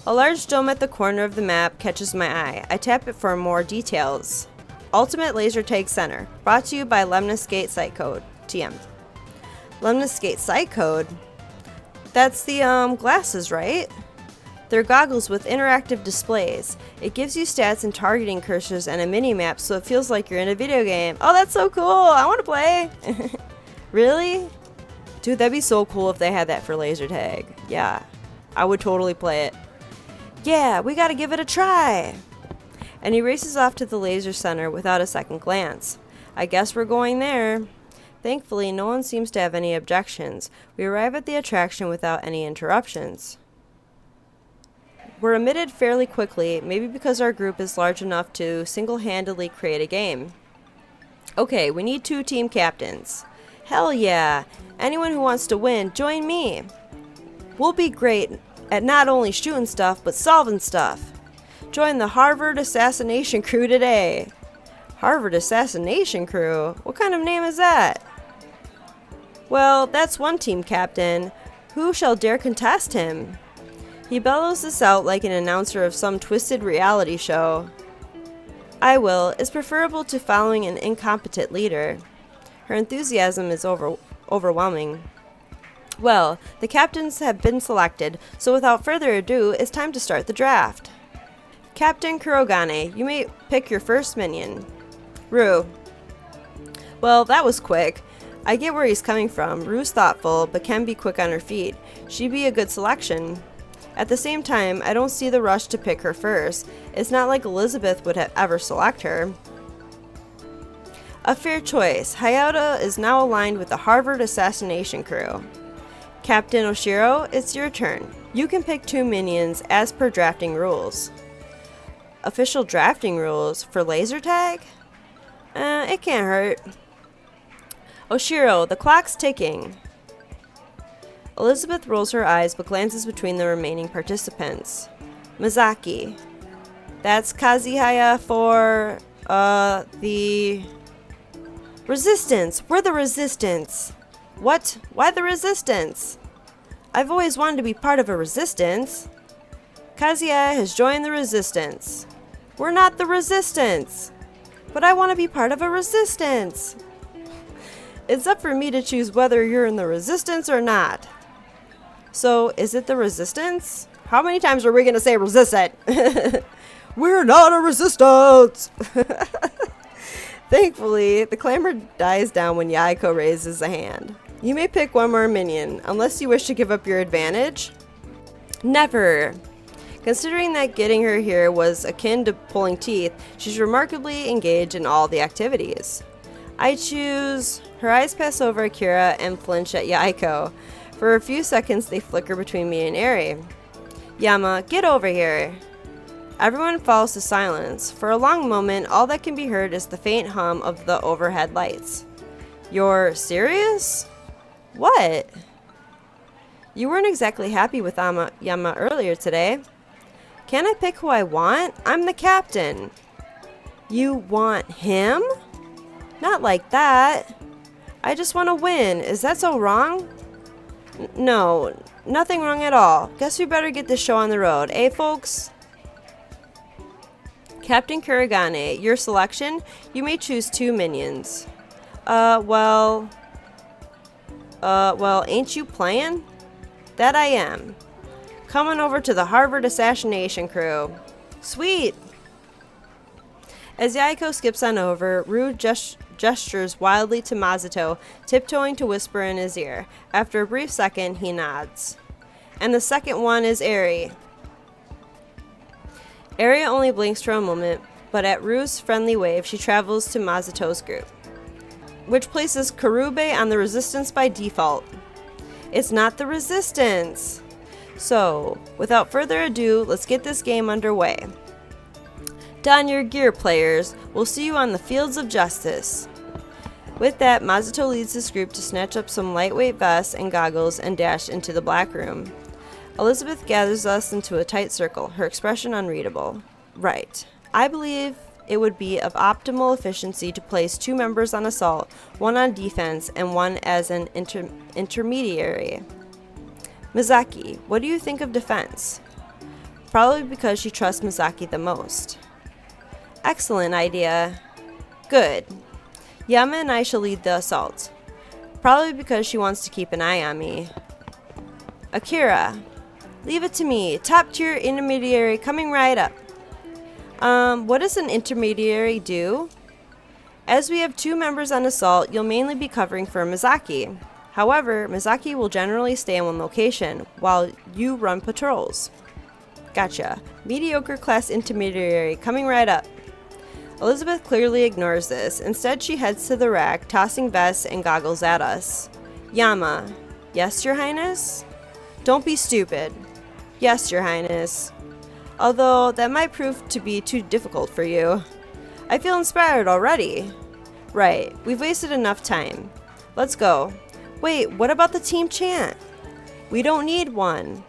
A large dome at the corner of the map catches my eye. I tap it for more details. Ultimate Laser Tag Center. Brought to you by Lemniscate Site Code. TM. Lemniscate Site Code? That's the glasses, right? They're goggles with interactive displays. It gives you stats and targeting cursors and a mini-map so it feels like you're in a video game. Oh, that's so cool! I want to play! Really? Dude, that'd be so cool if they had that for laser tag. Yeah, I would totally play it. Yeah, we gotta give it a try! And he races off to the laser center without a second glance. I guess we're going there. Thankfully, no one seems to have any objections. We arrive at the attraction without any interruptions. We're admitted fairly quickly, maybe because our group is large enough to single-handedly create a game. Okay, we need 2 team captains. Hell yeah! Anyone who wants to win, join me! We'll be great at not only shooting stuff, but solving stuff. Join the Harvard Assassination Crew today. Harvard Assassination Crew? What kind of name is that? Well, that's one team captain. Who shall dare contest him? He bellows this out like an announcer of some twisted reality show. I will. It's preferable to following an incompetent leader. Her enthusiasm is overwhelming. Well, the captains have been selected, so without further ado, it's time to start the draft. Captain Kurogane, you may pick your first minion. Rue. Well, that was quick. I get where he's coming from. Rue's thoughtful, but can be quick on her feet. She'd be a good selection. At the same time, I don't see the rush to pick her first. It's not like Elizabeth would ever select her. A fair choice. Hayata is now aligned with the Harvard Assassination Crew. Captain Oshiro, it's your turn. You can pick 2 minions as per drafting rules. Official drafting rules for laser tag? It can't hurt. Oshiro, the clock's ticking. Elizabeth rolls her eyes but glances between the remaining participants. Misaki. That's Kazuhaya for, the... Resistance! We're the Resistance! What? Why the Resistance? I've always wanted to be part of a Resistance. Kazuya has joined the Resistance. We're not the Resistance! But I want to be part of a Resistance! It's up for me to choose whether you're in the Resistance or not. So, is it the Resistance? How many times are we going to say resistant? We're not a Resistance! Thankfully, the clamor dies down when Yaiko raises a hand. You may pick one more minion, unless you wish to give up your advantage. Never! Considering that getting her here was akin to pulling teeth, she's remarkably engaged in all the activities. I choose... Her eyes pass over Akira and flinch at Yaiko. For a few seconds, they flicker between me and Airi. Yama, get over here! Everyone falls to silence. For a long moment, all that can be heard is the faint hum of the overhead lights. You're serious? What? You weren't exactly happy with Yama earlier today. Can I pick who I want? I'm the captain. You want him? Not like that. I just want to win. Is that so wrong? No, nothing wrong at all. Guess we better get this show on the road, eh, folks? Captain Kurigane, your selection? You may choose 2 minions. Well, ain't you playing? That I am. Coming over to the Harvard assassination crew. Sweet! As Yaiko skips on over, Rue gestures wildly to Masato, tiptoeing to whisper in his ear. After a brief second, he nods. And the second one is Airi. Airi only blinks for a moment, but at Rue's friendly wave, she travels to Masato's group, which places Karube on the Resistance by default. It's not the Resistance! So, without further ado, let's get this game underway. Don your gear, players. We'll see you on the fields of justice. With that, Masato leads this group to snatch up some lightweight vests and goggles and dash into the black room. Elizabeth gathers us into a tight circle, her expression unreadable. Right. I believe it would be of optimal efficiency to place 2 members on assault, 1 on defense, and 1 as an intermediary. Misaki, what do you think of defense? Probably because she trusts Misaki the most. Excellent idea. Good. Yama and I shall lead the assault. Probably because she wants to keep an eye on me. Akira, leave it to me. Top tier intermediary coming right up. What does an intermediary do? As we have 2 members on assault, you'll mainly be covering for Misaki. However, Misaki will generally stay in one location, while you run patrols. Gotcha. Mediocre class intermediary coming right up. Elizabeth clearly ignores this. Instead, she heads to the rack, tossing vests and goggles at us. Yama. Yes, Your Highness? Don't be stupid. Yes, Your Highness. Although, that might prove to be too difficult for you. I feel inspired already. Right, we've wasted enough time. Let's go. Wait, what about the team chant? We don't need one.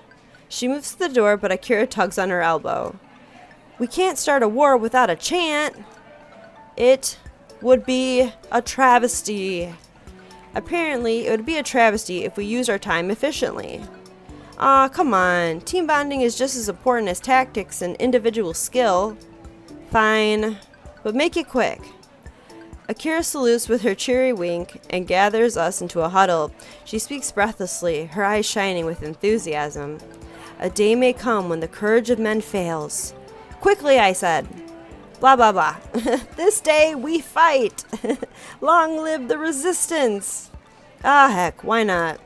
She moves to the door, but Akira tugs on her elbow. We can't start a war without a chant. It would be a travesty. Apparently, it would be a travesty if we use our time efficiently. Aw, come on. Team bonding is just as important as tactics and individual skill. Fine, but make it quick. Akira salutes with her cheery wink and gathers us into a huddle. She speaks breathlessly, her eyes shining with enthusiasm. A day may come when the courage of men fails. Quickly, I said. Blah, blah, blah. This day we fight. Long live the resistance. Ah, heck, why not?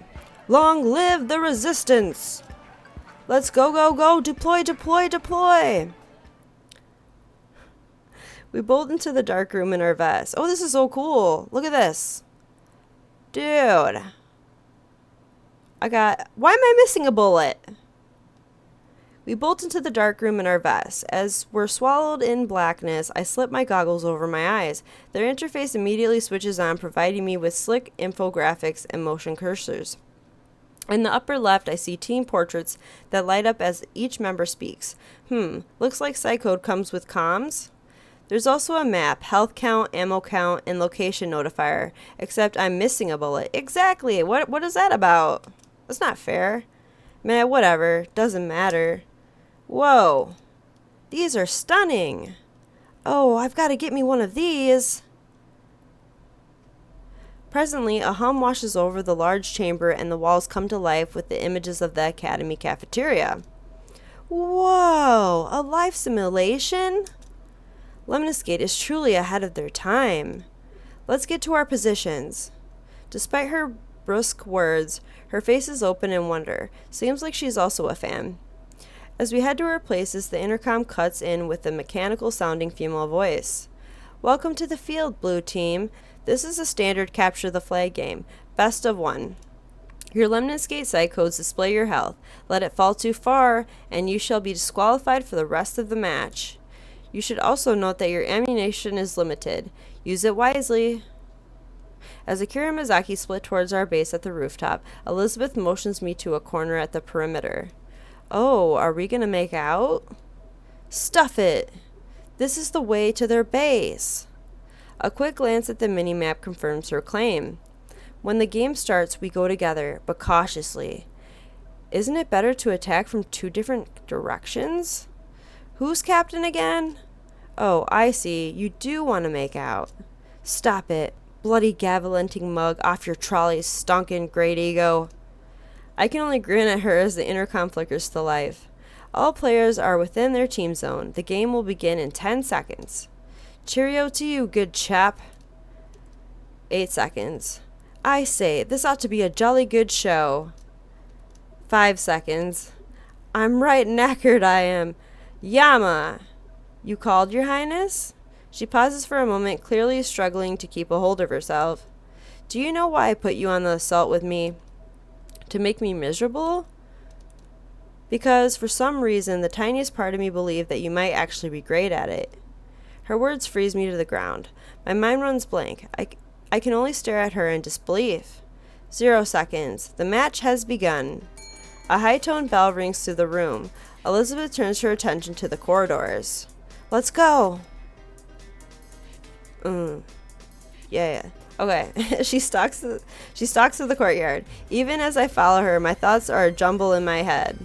Long live the resistance. Let's go, go, go. Deploy, deploy, deploy. We bolt into the dark room in our vests. Oh, this is so cool. Look at this. Dude. Why am I missing a bullet? We bolt into the dark room in our vests. As we're swallowed in blackness, I slip my goggles over my eyes. Their interface immediately switches on, providing me with slick infographics and motion cursors. In the upper left, I see team portraits that light up as each member speaks. Looks like Psycode comes with comms. There's also a map, health count, ammo count, and location notifier, except I'm missing a bullet. Exactly! What is that about? That's not fair. Man, whatever. Doesn't matter. Whoa. These are stunning. Oh, I've got to get me one of these. Presently, a hum washes over the large chamber and the walls come to life with the images of the Academy cafeteria. Whoa, a life simulation? Lemniscate is truly ahead of their time. Let's get to our positions. Despite her brusque words, her face is open in wonder. Seems like she's also a fan. As we head to our places, the intercom cuts in with a mechanical-sounding female voice. Welcome to the field, Blue Team. This is a standard capture the flag game. Best of 1. Your Lemniscate Psycodes display your health. Let it fall too far, and you shall be disqualified for the rest of the match. You should also note that your ammunition is limited. Use it wisely. As Akira and Misaki split towards our base at the rooftop, Elizabeth motions me to a corner at the perimeter. Oh, are we gonna make out? Stuff it! This is the way to their base. A quick glance at the minimap confirms her claim. When the game starts, we go together, but cautiously. Isn't it better to attack from 2 different directions? Who's captain again? Oh, I see. You do want to make out. Stop it. Bloody gavilenting mug off your trolley, stonkin' great ego. I can only grin at her as the intercom flickers to life. All players are within their team zone. The game will begin in 10 seconds. Cheerio to you, good chap. 8 seconds. I say, this ought to be a jolly good show. 5 seconds. I'm right knackered, I am. Yama! You called, Your Highness? She pauses for a moment, clearly struggling to keep a hold of herself. Do you know why I put you on the assault with me? To make me miserable? Because, for some reason, the tiniest part of me believed that you might actually be great at it. Her words freeze me to the ground. My mind runs blank. I can only stare at her in disbelief. 0 seconds. The match has begun. A high-toned bell rings through the room. Elizabeth turns her attention to the corridors. Let's go! Yeah. Okay. She stalks through the courtyard. Even as I follow her, my thoughts are a jumble in my head.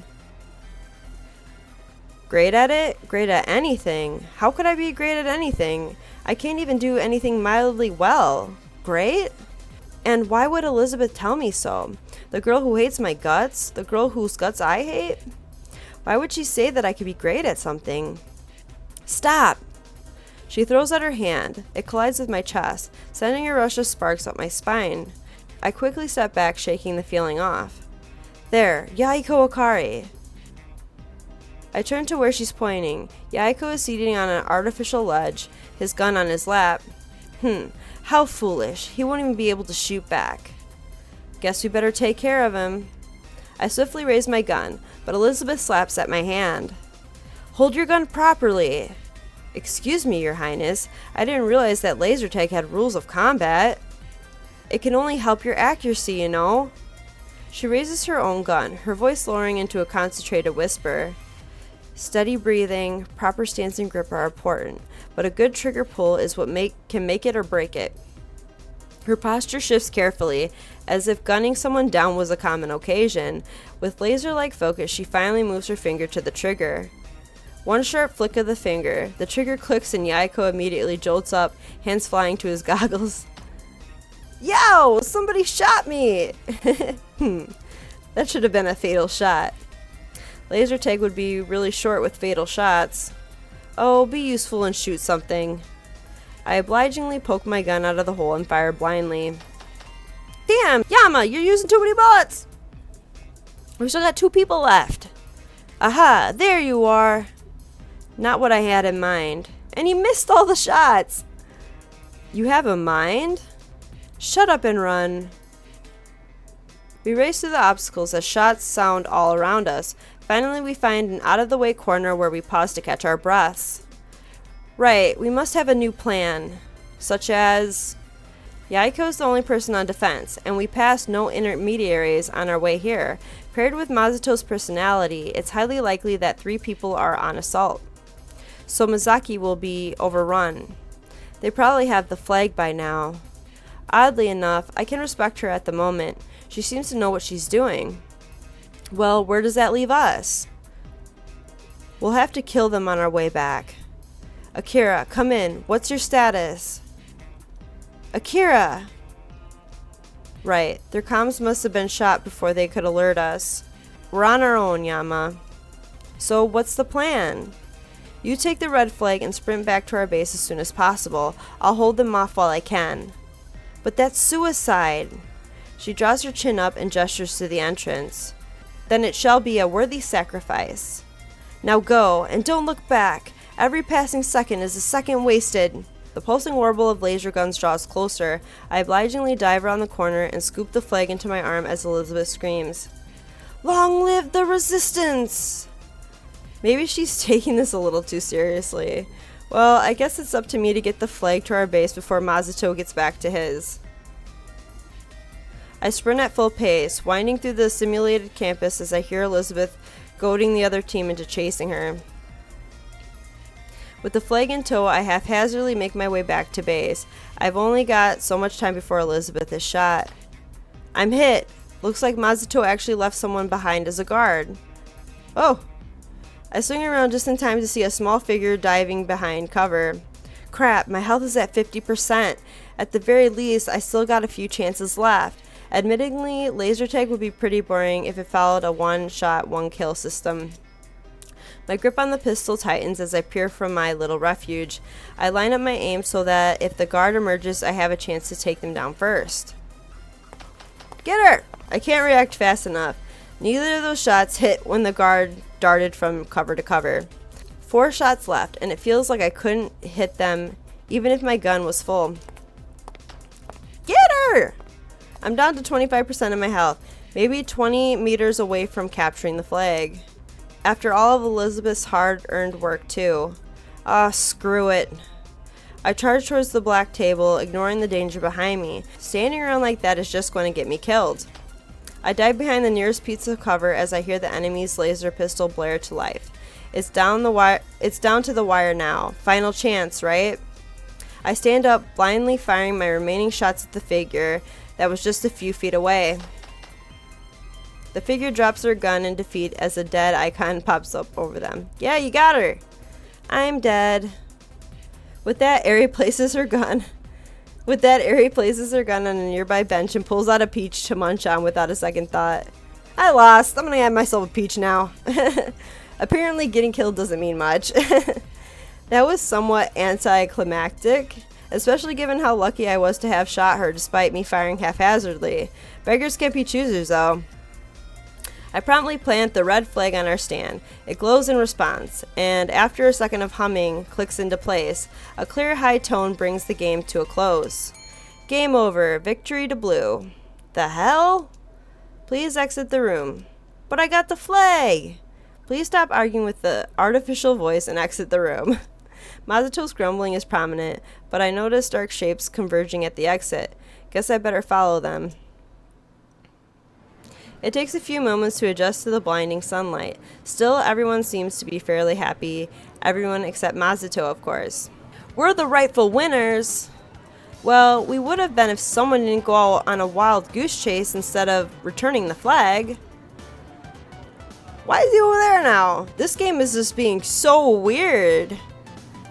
Great at it? Great at anything? How could I be great at anything? I can't even do anything mildly well. Great? And why would Elizabeth tell me so? The girl who hates my guts? The girl whose guts I hate? Why would she say that I could be great at something? Stop! She throws out her hand. It collides with my chest, sending a rush of sparks up my spine. I quickly step back, shaking the feeling off. There, Yaiko Akari. I turn to where she's pointing. Yaiko is seated on an artificial ledge, his gun on his lap. How foolish. He won't even be able to shoot back. Guess we better take care of him. I swiftly raise my gun, but Elizabeth slaps at my hand. Hold your gun properly. Excuse me, Your Highness. I didn't realize that laser tag had rules of combat. It can only help your accuracy, you know. She raises her own gun, her voice lowering into a concentrated whisper. Steady breathing, proper stance and grip are important, but a good trigger pull is what can make it or break it. Her posture shifts carefully, as if gunning someone down was a common occasion. With laser-like focus, she finally moves her finger to the trigger. One sharp flick of the finger, the trigger clicks and Yaiko immediately jolts up, hands flying to his goggles. Yo! Somebody shot me! That should have been a fatal shot. Laser tag would be really short with fatal shots. Oh, be useful and shoot something. I obligingly poke my gun out of the hole and fire blindly. Damn! Yama, you're using too many bullets! We still got 2 people left. Aha! There you are! Not what I had in mind. And he missed all the shots! You have a mind? Shut up and run. We race through the obstacles as shots sound all around us. Finally, we find an out-of-the-way corner where we pause to catch our breaths. Right, we must have a new plan, such as... Yaiko's the only person on defense, and we pass no intermediaries on our way here. Paired with Mazuto's personality, it's highly likely that 3 people are on assault. So Misaki will be overrun. They probably have the flag by now. Oddly enough, I can respect her at the moment. She seems to know what she's doing. Well, where does that leave us? We'll have to kill them on our way back. Akira, come in. What's your status? Akira! Right, their comms must have been shot before they could alert us. We're on our own, Yama. So what's the plan? You take the red flag and sprint back to our base as soon as possible. I'll hold them off while I can. But that's suicide! She draws her chin up and gestures to the entrance. Then it shall be a worthy sacrifice. Now go, and don't look back. Every passing second is a second wasted. The pulsing warble of laser guns draws closer. I obligingly dive around the corner and scoop the flag into my arm as Elizabeth screams, "Long live the resistance!" Maybe she's taking this a little too seriously. Well, I guess it's up to me to get the flag to our base before Mazuto gets back to his. I sprint at full pace, winding through the simulated campus as I hear Elizabeth goading the other team into chasing her. With the flag in tow, I haphazardly make my way back to base. I've only got so much time before Elizabeth is shot. I'm hit! Looks like Mazuto actually left someone behind as a guard. Oh! I swing around just in time to see a small figure diving behind cover. Crap, my health is at 50%. At the very least, I still got a few chances left. Admittingly, laser tag would be pretty boring if it followed a one-shot, one-kill system. My grip on the pistol tightens as I peer from my little refuge. I line up my aim so that if the guard emerges, I have a chance to take them down first. Get her! I can't react fast enough. Neither of those shots hit when the guard darted from cover to cover. 4 shots left, and it feels like I couldn't hit them even if my gun was full. Get her! I'm down to 25% of my health, maybe 20 meters away from capturing the flag. After all of Elizabeth's hard-earned work, too. Ah, screw it. I charge towards the black table, ignoring the danger behind me. Standing around like that is just going to get me killed. I dive behind the nearest piece of cover as I hear the enemy's laser pistol blare to life. It's down to the wire now. Final chance, right? I stand up, blindly firing my remaining shots at the figure that was just a few feet away. The figure drops her gun in defeat as a dead icon pops up over them. Yeah, you got her! I'm dead. With that, Airi places her gun on a nearby bench and pulls out a peach to munch on without a second thought. I lost. I'm gonna have myself a peach now. Apparently getting killed doesn't mean much. That was somewhat anticlimactic, especially given how lucky I was to have shot her despite me firing haphazardly. Beggars can't be choosers, though. I promptly plant the red flag on our stand. It glows in response, and after a second of humming clicks into place, a clear high tone brings the game to a close. Game over. Victory to blue. The hell? Please exit the room. But I got the flag! Please stop arguing with the artificial voice and exit the room. Mazuto's grumbling is prominent, but I notice dark shapes converging at the exit. Guess I better follow them. It takes a few moments to adjust to the blinding sunlight. Still, everyone seems to be fairly happy. Everyone except Mazuto, of course. We're the rightful winners! Well, we would have been if someone didn't go out on a wild goose chase instead of returning the flag. Why is he over there now? This game is just being so weird.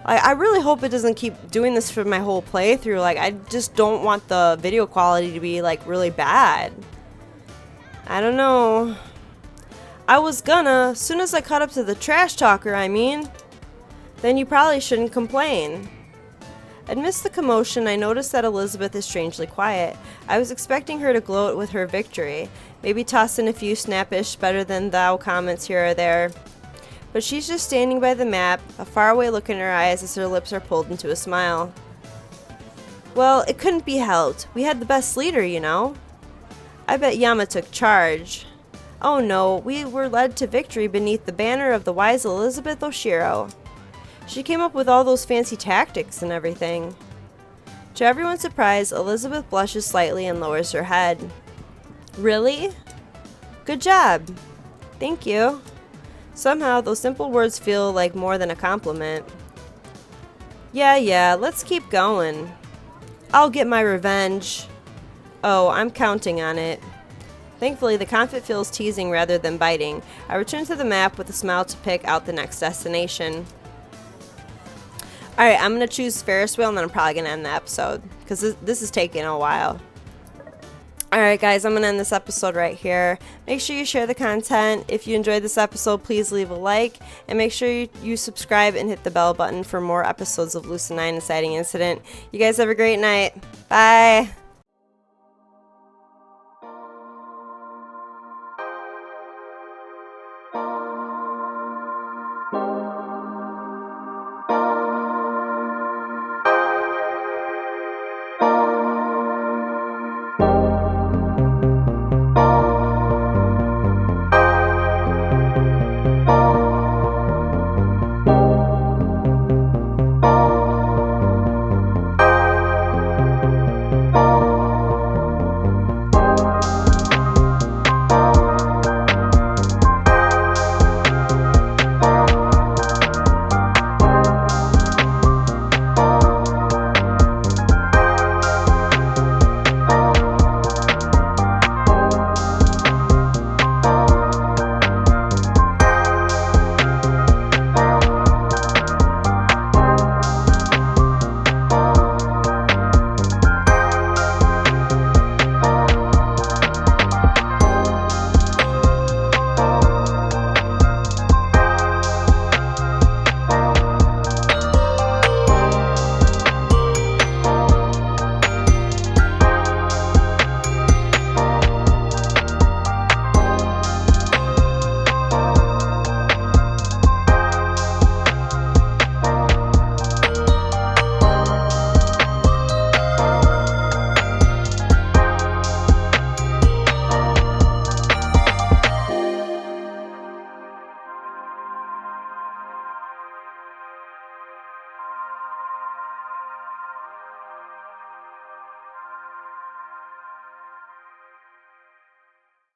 I really hope it doesn't keep doing this for my whole playthrough. I just don't want the video quality to be, really bad. I don't know. I was gonna, soon as I caught up to the trash talker, I mean. Then you probably shouldn't complain. Amidst the commotion, I noticed that Elizabeth is strangely quiet. I was expecting her to gloat with her victory, maybe toss in a few snappish better than thou comments here or there. But she's just standing by the map, a faraway look in her eyes as her lips are pulled into a smile. Well, it couldn't be helped. We had the best leader, you know. I bet Yama took charge. Oh no, we were led to victory beneath the banner of the wise Elizabeth Oshiro. She came up with all those fancy tactics and everything. To everyone's surprise, Elizabeth blushes slightly and lowers her head. Really? Good job. Thank you. Somehow, those simple words feel like more than a compliment. Yeah, let's keep going. I'll get my revenge. Oh, I'm counting on it. Thankfully, the confit feels teasing rather than biting. I return to the map with a smile to pick out the next destination. Alright, I'm going to choose Ferris wheel and then I'm probably going to end the episode. Because this is taking a while. Alright guys, I'm going to end this episode right here. Make sure you share the content. If you enjoyed this episode, please leave a like. And make sure you subscribe and hit the bell button for more episodes of Lucid 9 Inciting Incident. You guys have a great night. Bye!